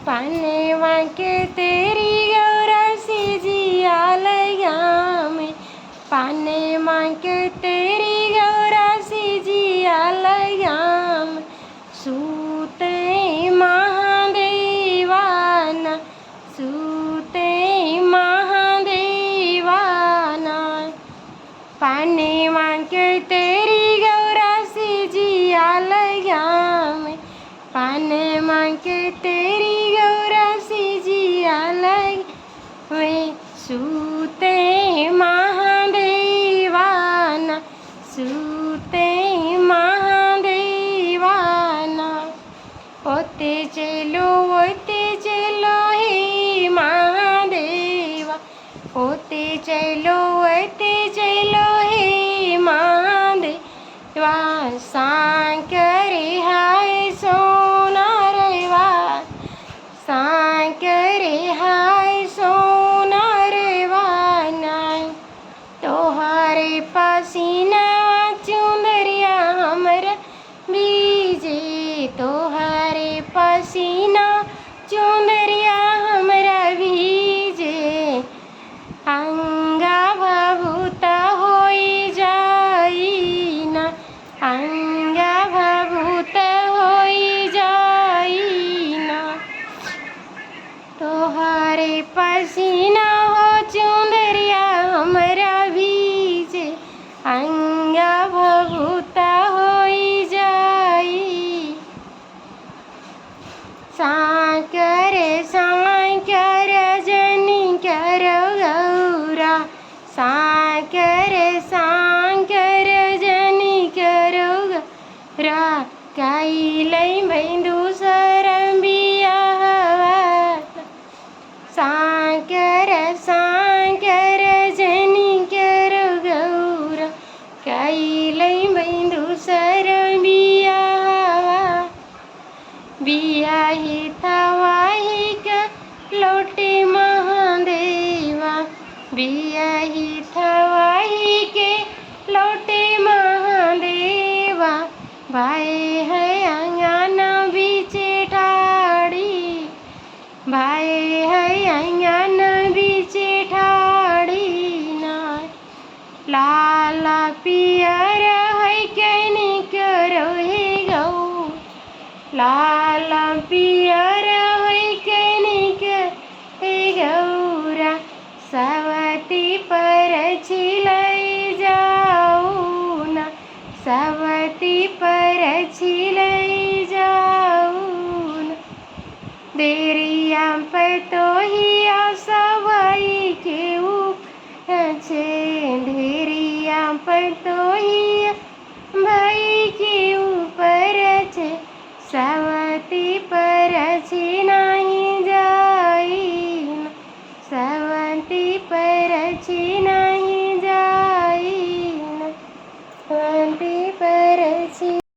पाने वाके तेरी गौरसी जिया लया में, पाने वाके तेरी गौरसी जिया लया में, सूते महादेवाना, सूते महादेवाना। पाने वाके तेरी गौरसी जिया लया में, पाने वाके तेरी गौरसी जिया लया में, सूते महादेवाना, सूते महादेवाना। ओते चलो हे महादेवा, ओते चलो हे महादेवा। सांकरे हाय सोना रेवा, सांकरे हाय सोना रेवाना। तोहरे पसीना चुंदरिया हमरा बीजे, तोहरे पसीना चुंदरिया हमरा बीजे। अंगा भभूत होई जाईना, अंगा भभूत होई जाईना। तोहरे पसीना हो चुंदरिया हमरा भीजे, अंगा भभूत होई जाई। सांकर सांकर जनी करो गौरा, सांकर सांकर जनी करो गौरा। कैलै बैंदु सरम्बिया हवाला, सांकर सांकर जनी करो गौरा। कैलै बैंदु सरम्बिया हवाला, बियाही थवाही का लौटे महादेवा, बियाही थवाही के लौटे महादेवा। भाई है अंगना बीचे ठाड़ी, भाई है अंगना बीचे ठाड़ी ना। लाला पियर है कैनी करो हे गौ, लाला पियर है कैनिक हे गौरा। सवती पर छिलै जाऊ ना, सवती पर छिलै जाऊ ना। देरिया पर तो हिया सवाई के छे, ढेरिया पर तो हिया भाई के ऊपर छे। सवती पर छी नहीं जाई, सवती पर छी नहीं